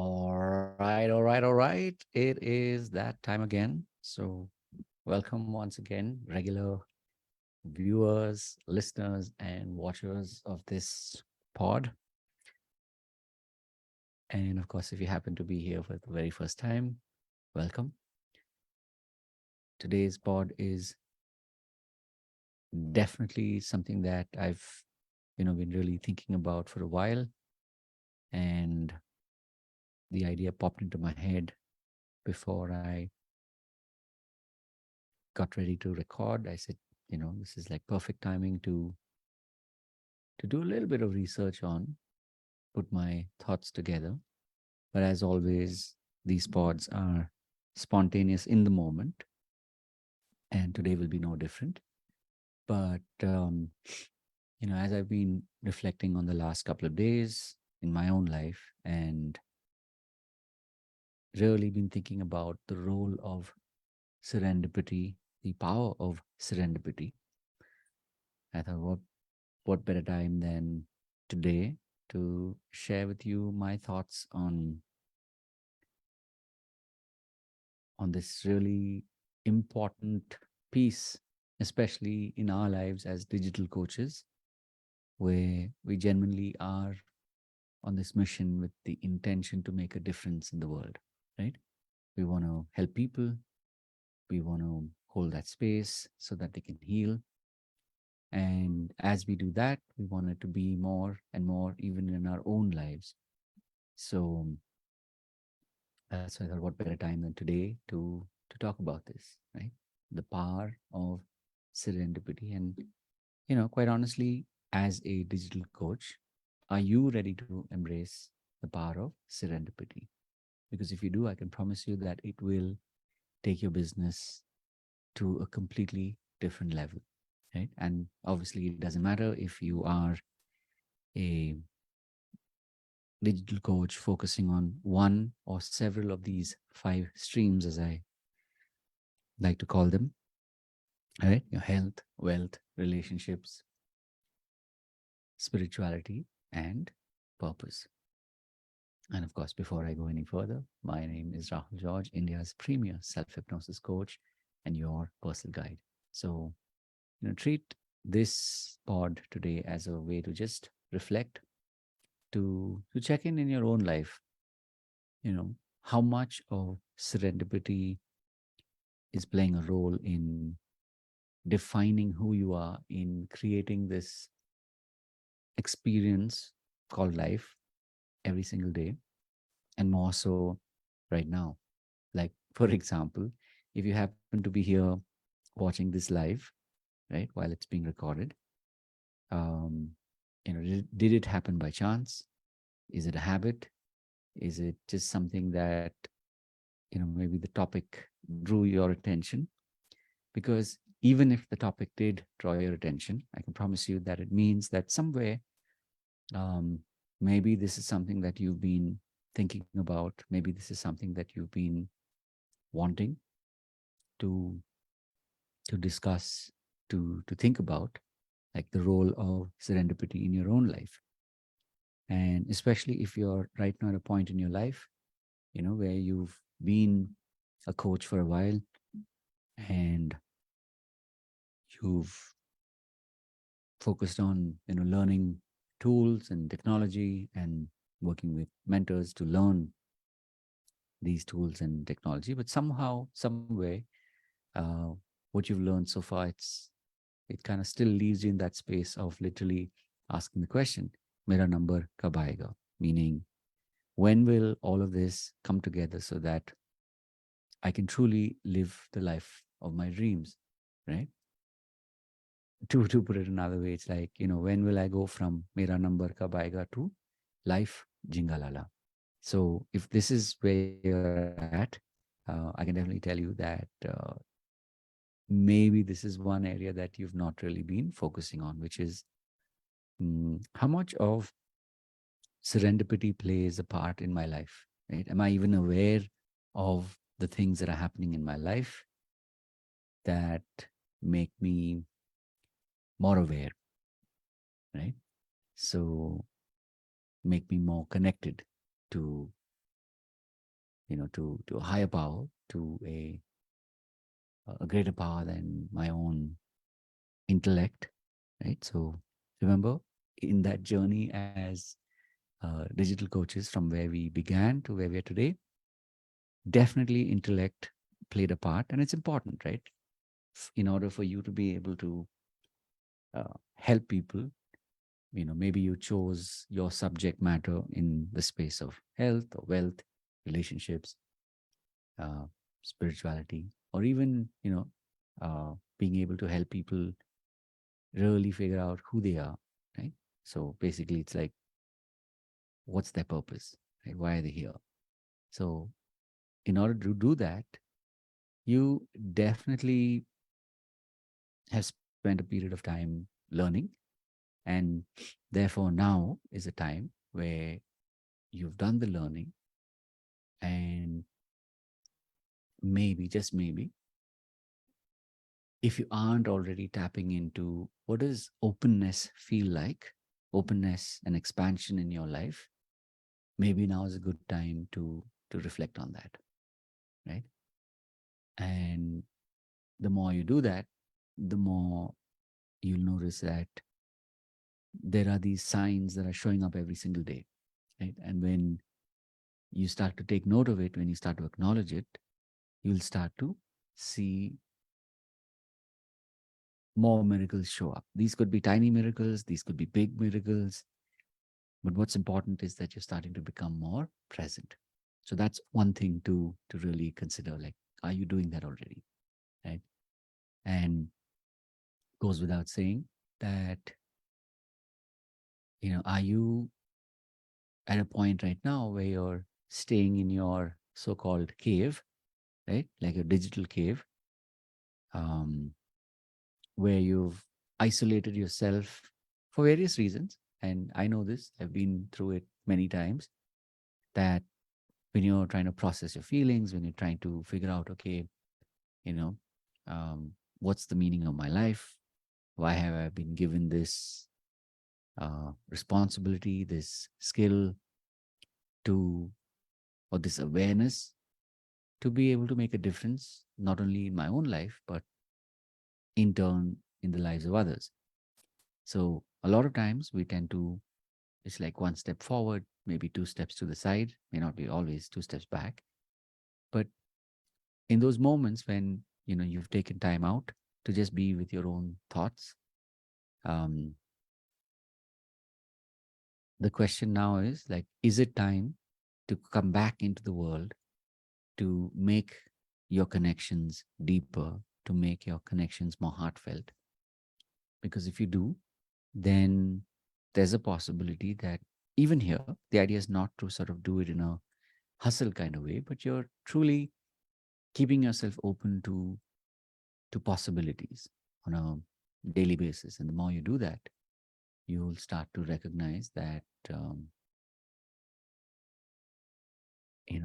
All right. It is that time again. So, welcome once again, regular viewers, listeners, and watchers of this pod. And of course, if you happen to be here for the very first time, welcome. Today's pod is definitely something that I've been really thinking about for a while. And the idea popped into my head before I got ready to record. I said, this is like perfect timing to do a little bit of research on, put my thoughts together. But as always, these pods are spontaneous in the moment, and today will be no different. But as I've been reflecting on the last couple of days in my own life and really been thinking about the role of serendipity, the power of serendipity, I thought, what better time than today to share with you my thoughts on this really important piece, especially in our lives as digital coaches, where we genuinely are on this mission with the intention to make a difference in the world, right? We want to help people, we want to hold that space so that they can heal. And as we do that, we want it to be more and more even in our own lives. So that's why I thought, what better time than today to talk about this, right? The power of serendipity. And quite honestly, as a digital coach, are you ready to embrace the power of serendipity? Because if you do, I can promise you that it will take your business to a completely different level, right? And obviously, it doesn't matter if you are a digital coach focusing on one or several of these five streams, as I like to call them, right? Your health, wealth, relationships, spirituality, and purpose. And of course, before I go any further, my name is Rahul George, India's premier self hypnosis coach and your personal guide. So, treat this pod today as a way to just reflect, to check in your own life. You know, how much of serendipity is playing a role in defining who you are, in creating this experience called life every single day, and more so right now. Like, for example, if you happen to be here watching this live, right, while it's being recorded, um, did it happen by chance? Is it a habit? Is it just something that, maybe the topic drew your attention? Because even if the topic did draw your attention, I can promise you that it means that somewhere, um, maybe this is something that you've been thinking about. Maybe this is something that you've been wanting to discuss, to think about, like the role of serendipity in your own life. And especially if you're right now at a point in your life, where you've been a coach for a while and you've focused on, learning tools and technology and working with mentors to learn these tools and technology. But somehow, some way, uh, what you've learned so far, it kind of still leaves you in that space of literally asking the question, "Mera number kab aayega?" Meaning, when will all of this come together so that I can truly live the life of my dreams, right? To put it another way, it's like, when will I go from Mera number kab aayega to life jingalala? So if this is where you're at, I can definitely tell you that maybe this is one area that you've not really been focusing on, which is how much of serendipity plays a part in my life, right? Am I even aware of the things that are happening in my life that make me more aware, right? So make me more connected to to a higher power, to a greater power than my own intellect, right? So remember, in that journey as digital coaches, from where we began to where we are today, definitely intellect played a part, and it's important, right? In order for you to be able to help people, maybe you chose your subject matter in the space of health or wealth, relationships, uh, spirituality, or even being able to help people really figure out who they are, right? So basically, it's like, what's their purpose, right? Why are they here? So in order to do that, you definitely have spent a period of time learning, and therefore now is a time where you've done the learning, and maybe, just maybe, if you aren't already tapping into what does openness feel like, openness and expansion in your life, maybe now is a good time to reflect on that, right? And the more you do that, the more you'll notice that there are these signs that are showing up every single day, right? And when you start to take note of it, when you start to acknowledge it, you'll start to see more miracles show up. These could be tiny miracles, these could be big miracles, but what's important is that you're starting to become more present. So that's one thing to really consider. Like, are you doing that already? Right? And goes without saying that, are you at a point right now where you're staying in your so-called cave, right? Like a digital cave, um, where you've isolated yourself for various reasons. And I know this, I've been through it many times, that when you're trying to process your feelings, when you're trying to figure out, okay, you know, what's the meaning of my life? Why have I been given this responsibility, this skill to, or this awareness to be able to make a difference, not only in my own life, but in turn in the lives of others. So a lot of times we tend to, it's like one step forward, maybe two steps to the side, may not be always two steps back. But in those moments when, you've taken time out to just be with your own thoughts, um, the question now is like, is it time to come back into the world to make your connections deeper, to make your connections more heartfelt? Because if you do, then there's a possibility that even here, the idea is not to sort of do it in a hustle kind of way, but you're truly keeping yourself open to possibilities on a daily basis. And the more you do that, you'll start to recognize that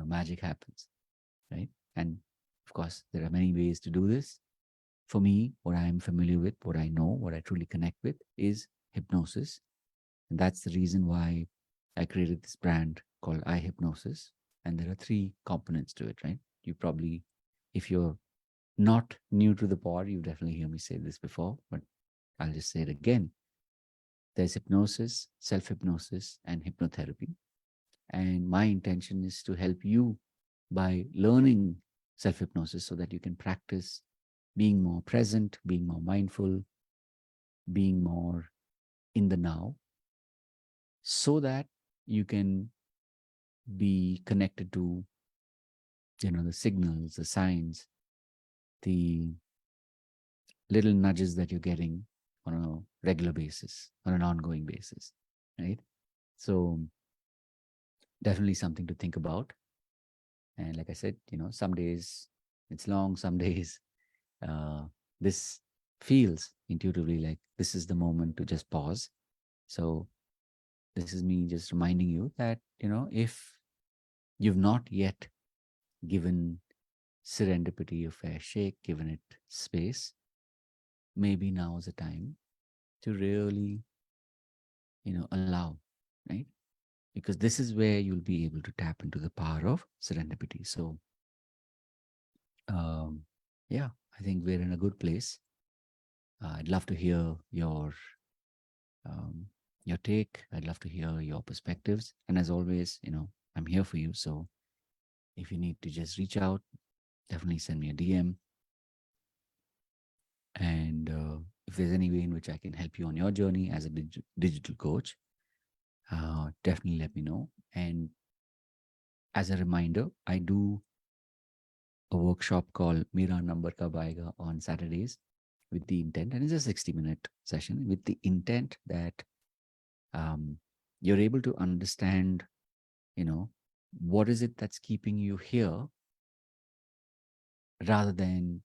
magic happens, right? And of course, there are many ways to do this. For me, what I'm familiar with, what I know, what I truly connect with is hypnosis. And that's the reason why I created this brand called iHypnosis. And there are three components to it, right? You probably, if you're not new to the pod, you definitely hear me say this before, but I'll just say it again. There's hypnosis, self hypnosis, and hypnotherapy. And my intention is to help you by learning self hypnosis so that you can practice being more present, being more mindful, being more in the now, so that you can be connected to, the signals, the signs, the little nudges that you're getting on a regular basis, on an ongoing basis, right? So definitely something to think about. And like I said, some days it's long, some days uh, this feels intuitively like this is the moment to just pause. So this is me just reminding you that, if you've not yet given serendipity a fair shake, given it space, maybe now is the time to really, allow, right? because this is where you'll be able to tap into the power of serendipity. So, um, yeah, I think we're in a good place. I'd love to hear um, your take. I'd love to hear your perspectives. And as always, I'm here for you. So if you need to just reach out, definitely send me a DM. And if there's any way in which I can help you on your journey as a digital coach, definitely let me know. And as a reminder, I do a workshop called Mera Number Kab Aayega on Saturdays with the intent, and it's a 60-minute session with the intent that um, you're able to understand, you know, what is it that's keeping you here rather than,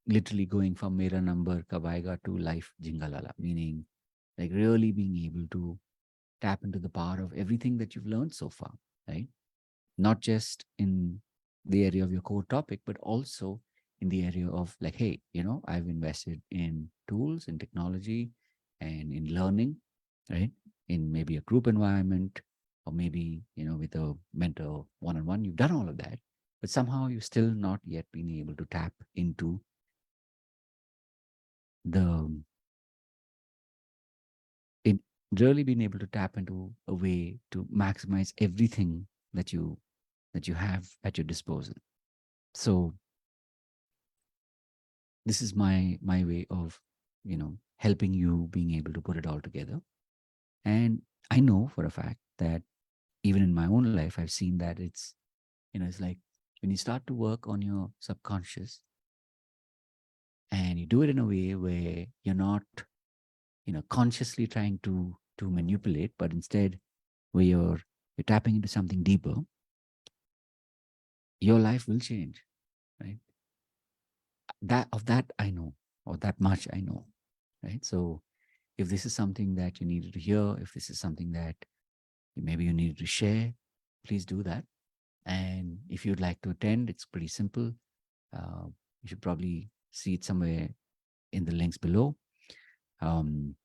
literally going from Mera Number Kab Aayega to life Jingalala, meaning like really being able to tap into the power of everything that you've learned so far, right? Not just in the area of your core topic, but also in the area of like, hey, I've invested in tools and technology and in learning, right? In maybe a group environment or maybe, with a mentor one on one, you've done all of that, but somehow you've still not yet been able to tap into the, in really being able to tap into a way to maximize everything that you have at your disposal. So this is my way of helping you being able to put it all together. And I know for a fact that even in my own life I've seen that it's like when you start to work on your subconscious and you do it in a way where you're not consciously trying to manipulate, but instead where you're tapping into something deeper, your life will change, right? That I know, or that much I know, right? So if this is something that you needed to hear, if this is something that maybe you needed to share, please do that. And if you'd like to attend, it's pretty simple. You should probably see it somewhere in the links below. Um,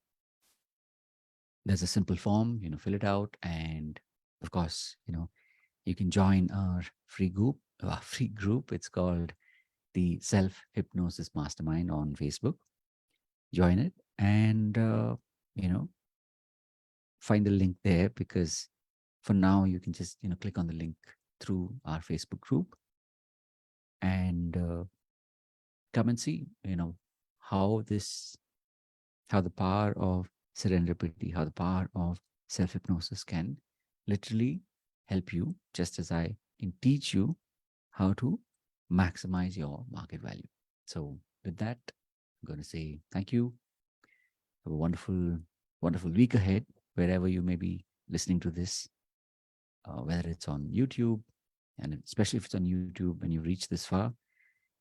there's a simple form, fill it out. And of course, you can join our free group. It's called the Self Hypnosis Mastermind on Facebook. Join it and, you know, find the link there, because for now you can just click on the link through our Facebook group and come and see how this how the power of serendipity, how the power of self hypnosis can literally help you, just as I can teach you how to maximize your market value. So with that, I'm going to say thank you. Have a wonderful week ahead, wherever you may be listening to this, whether it's on YouTube, and especially if it's on YouTube and you reach this far,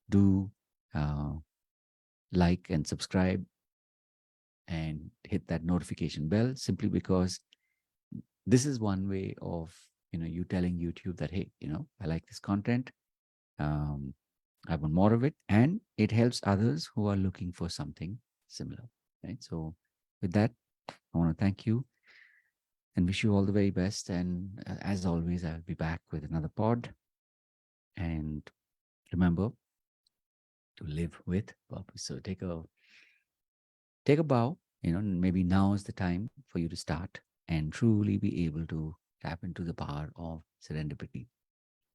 do uh, like and subscribe and hit that notification bell, simply because this is one way of you telling YouTube that, hey, I like this content, um, I want more of it, and it helps others who are looking for something similar, right? So with that, I want to thank you and wish you all the very best. And as always, I'll be back with another pod. And remember to live with purpose. So take a bow. Maybe now is the time for you to start and truly be able to tap into the power of serendipity.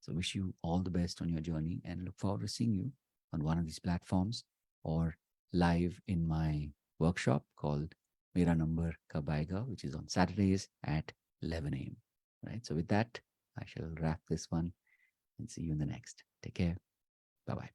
So wish you all the best on your journey and look forward to seeing you on one of these platforms or live in my workshop called Mera Number Kab Aayega, which is on Saturdays at 11 a.m. Right. So with that, I shall wrap this one and see you in the next. Take care. Bye bye.